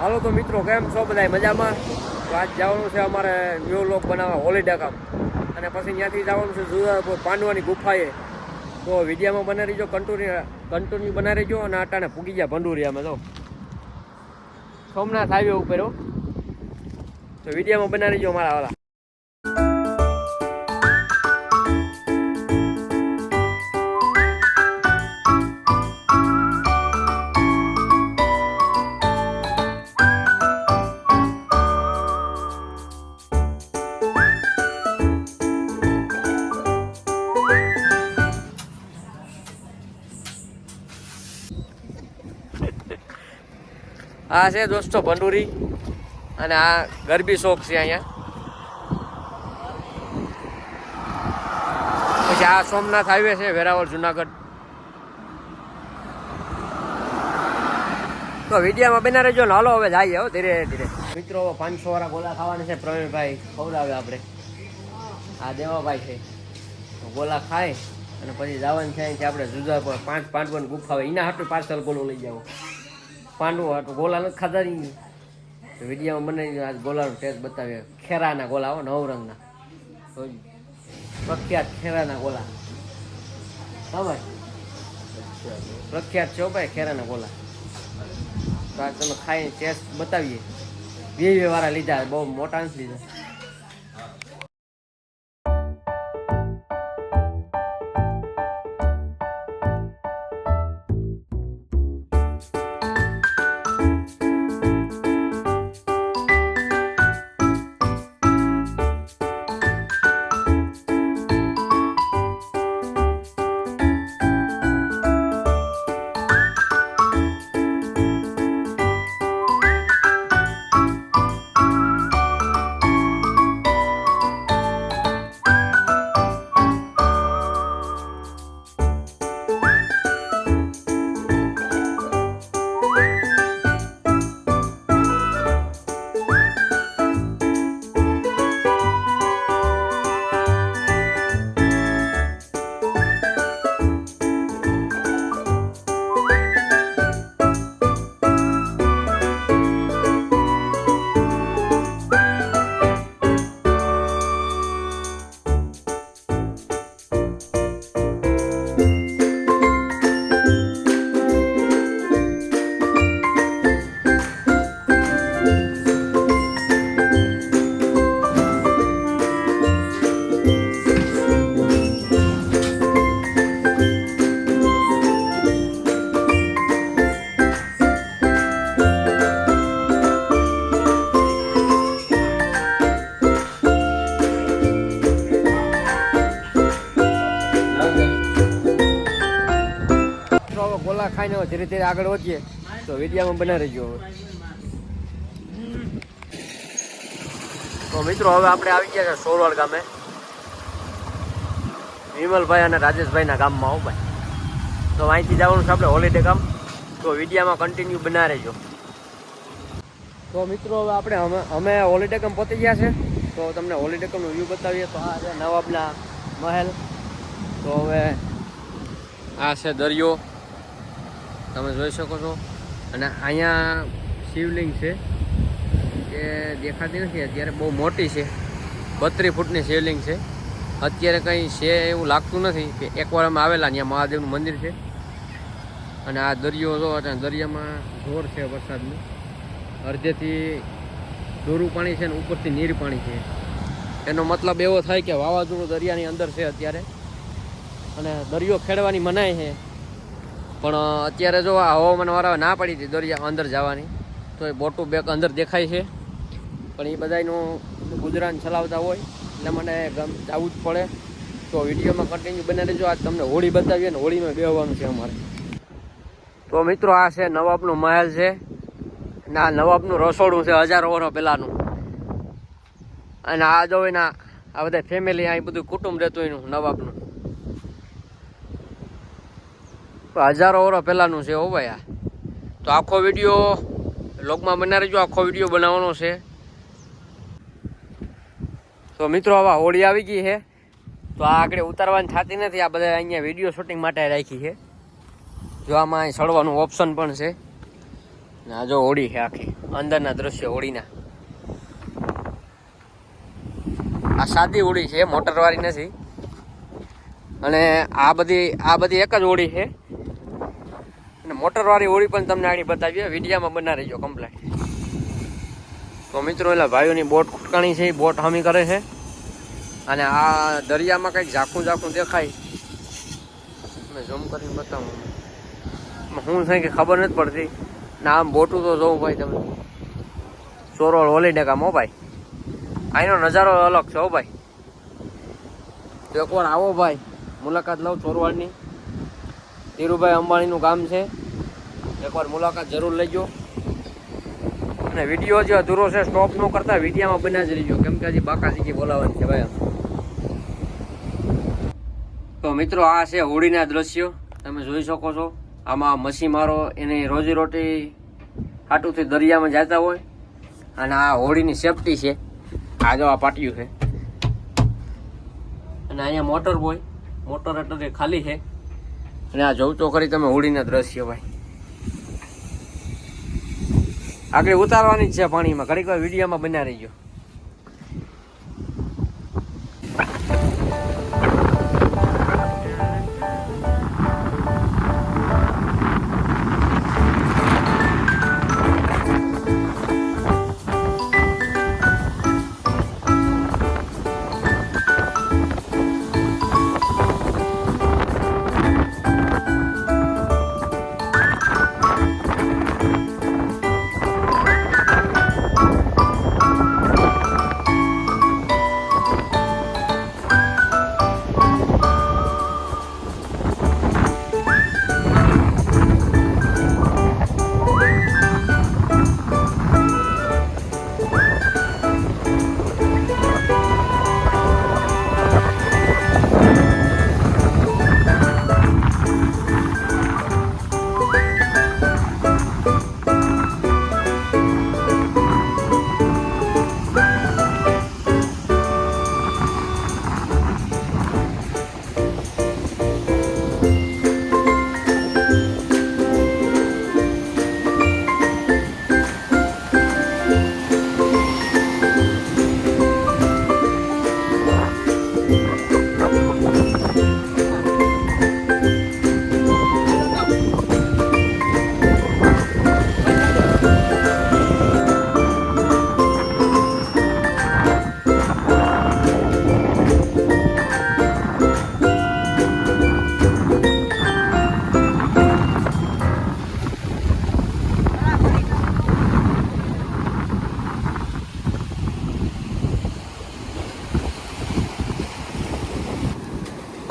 હાલો તો મિત્રો, કેમ છો બધા? મજામાં? તો આજ જવાનું છે અમારે ન્યૂ લોક બનાવવા હોલિડે કામ, અને પછી ત્યાંથી જવાનું છે જુદા પાંડવાની ગુફાએ. તો વિડીયોમાં બના રહીજો, કન્ટિન્યુ બના રહીજો. અને આટાને પૂગી ગયા ભંડુરિયામાં. તો સોમનાથ હાઈવે ઉપર હો, તો વિડીયોમાં બના રહીજો મારા વાળા. આ છે દોસ્તો ભંડુરી, અને આ ગરબી શોખ છે અહીંયા. પછી આ સોમનાથ હાઈવે છે, વેરાવળ જુનાગઢ. તો વિડીયોમાં બના રહેજો ને. હાલો હવે જઈએ હો ધીરે ધીરે. મિત્રો 500 વાળા ગોલા ખાવાના છે. પ્રવીણભાઈ ખવડાવે આપણે. આ દેવાભાઈ છે, ગોલા ખાય અને પછી જવાનું છે કે આપણે જુદા પર 5 પાંડવોની ગુફા હોય એના હાટું પાર્સલ ગોલો લઈ જાવ. પાંડવો હાટું ગોલા નથી ખાધા નહીં. તો વિડીયોમાં બનાવી આજ ગોલાનો ટેસ્ટ બતાવીએ. ખેરાના ગોલા હો, નવરંગના પ્રખ્યાત ખેરાના ગોલા. હા ભાઈ, પ્રખ્યાત છે ભાઈ ખેરાના ગોલા. તો આજ તમે ખાઈને ટેસ્ટ બતાવીએ. 2 વાળા લીધા, બહુ મોટા નથી લીધા. ગોલા ખાઈને ધીરે ધીરે આગળ વધીએ. તો વિડીયોમાં બના રહેજો. તો મિત્રો, હવે આપણે આવી ગયા છે સોરવાડ ગામે, વિમલભાઈ અને રાજેશભાઈના ગામમાં. હો ભાઈ, તો અહીંથી જવાનું છે આપણે હોલિડે ગામ. તો વિડીયોમાં કન્ટિન્યુ બના રહેજો. તો મિત્રો, હવે આપણે અમે હોલિડે ગામ પહોંચી ગયા છે. તો તમને હોલિડે ગામનો વ્યૂ બતાવીએ. તો આ છે નવાબના મહેલ. તો હવે આ છે દરિયો, તમે જોઈ શકો છો. અને અહીંયા શિવલિંગ છે, એ દેખાતી નથી અત્યારે, બહુ મોટી છે. 32 ફૂટની શિવલિંગ છે. અત્યારે કંઈ છે એવું લાગતું નથી. કે એકવાર અમે આવેલા, ત્યાં મહાદેવનું મંદિર છે. અને આ દરિયો જો, દરિયામાં જોર છે વરસાદનું. અડધેથી દોરું પાણી છે ને ઉપરથી નીર પાણી છે. એનો મતલબ એવો થાય કે વાવાઝોડું દરિયાની અંદર છે અત્યારે, અને દરિયો ખેડવાની મનાઈ છે. પણ અત્યારે જો આ હવામાનવાળાએ ના પાડી હતી દરિયા અંદર જવાની, તો એ બોટું બેક અંદર દેખાય છે. પણ એ બધાનું ગુજરાન ચલાવતા હોય એટલે મને જવું જ પડે. તો વિડીયોમાં કન્ટિન્યુ બને રહેજો. આજ તમને હોળી બતાવીએ ને હોળીમાં બેહવાનું છે અમારે. તો મિત્રો, આ છે નવાબનું મહેલ છે, અને આ નવાબનું રસોડું છે 1000 વર્ષ પહેલાંનું. અને આ જો એના આ બધા ફેમિલી, અહીં બધું કુટુંબ રહેતું એનું નવાબનું. 1000 વર્ષ પહેલાંનું છે હો ભાઈ આ. તો આખો વિડીયો લોગમાં બના રહેજો, આખો વિડીયો બનાવવાનો છે. તો મિત્રો, હવે હોળી આવી ગઈ છે. તો આ આગળ ઉતારવાની થતી નથી. આ બધા અહીંયા વિડીયો શૂટિંગ માટે રાખી છે. જો આમાં ચડવાનું ઓપ્શન પણ છે. આ જો હોડી છે આખી, અંદરના દ્રશ્ય હોડીના. આ સાદી હોડી છે, મોટરવાળી નથી. અને આ બધી એક જ હોડી છે. અને મોટરવાળી હોડી પણ તમને આગળ બતાવીએ, વિડીયામાં બના રહીજો કમ્પ્લેટ. તો મિત્રો એટલે ભાઈઓની બોટ ખુટકાણી છે, એ બોટ હમી કરે છે. અને આ દરિયામાં કંઈક ઝાખું દેખાય, મેં ઝૂમ કરીને બતાવું. શું છે કે ખબર નથી પડતી. ના આમ બોટું તો જોઉં ભાઈ તમે, ચોરોડ હોલીડે ગામ. હો ભાઈ, અહીંનો નજારો અલગ છે. હો ભાઈ, એકવાર આવો ભાઈ, મુલાકાત લો ચોરવાડની. ધીરુભાઈ અંબાણીનું ગામ છે, એકવાર મુલાકાત જરૂર લેજો. અને વિડીયો જે અધૂરો છે સ્ટોપ ન કરતા વિડીયામાં બના જ રહીજો, કેમ કે હજી બાકાજી બોલાવવાની છે ભાઈ. તો મિત્રો આ છે હોડીના દ્રશ્યો, તમે જોઈ શકો છો. આમાં મચ્છીમારો એની રોજીરોટી હાટુથી દરિયામાં જતા હોય. અને આ હોડીની સેફટી છે. આ જો આ પાટિયું છે. અને અહીંયા મોટર હોય, મોટર એટલે ખાલી છે. અને આ જોઉં તો ખરી તમે હોડીના દ્રશ્યો ભાઈ. આગળ ઉતારવાની જ છે પાણીમાં, ઘડીક વાર વિડીયોમાં બના રહીજો.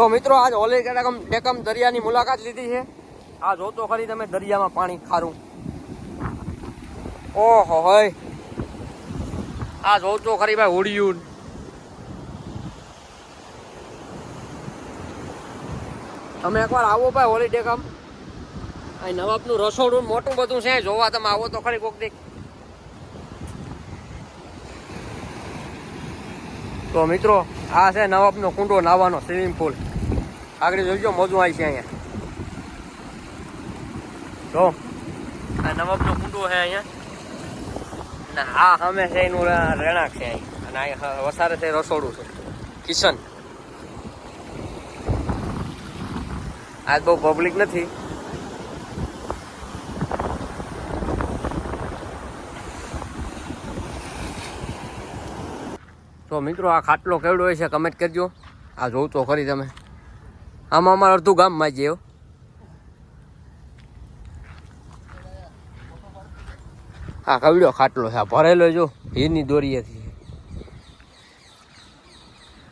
તો મિત્રો આજ હોલીડે ડેકમ દરિયાની મુલાકાત લીધી છે. આ જોતો ખરી તમે દરિયામાં પાણી ખારું. ઓહો હોય, આ જોતો ખરી ભાઈ હોડિયું. તમે એકવાર આવો ભાઈ હોલીડે ગામ. અહીં નવાબનું રસોડું મોટું બધું છે, જોવા તમે આવો તો ખરી કોક દેખ. તો મિત્રો આ છે નવાબનો કુંડો નાવાનો સ્વિમિંગ પુલ. આગળ જોઈજો મોજું આવી છે અહીંયા. જો આ નવાબનો કુંડો છે અહીંયા. અને આ સામે છે એનું રહેણાંક છે અહીં. અને અહીંયા વસારે છે રસોડું છે, કિચન. આજ બહુ પબ્લિક નથી. તો મિત્રો આ ખાટલો કેવડો હોય છે કમેન્ટ કરજો. આ જોઉં તો ખરી તમે. આમાં અમારે અડધું ગામમાં જ. આ કવડ્યો ખાટલો છે, ભરેલો જો હીરની દોરીએથી.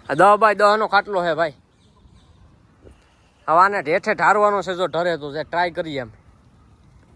આ 10x10 નો ખાટલો છે ભાઈ. હવે આને હેઠે ઢારવાનો છે, જો ઢરે તો ટ્રાય કરીએ એમ.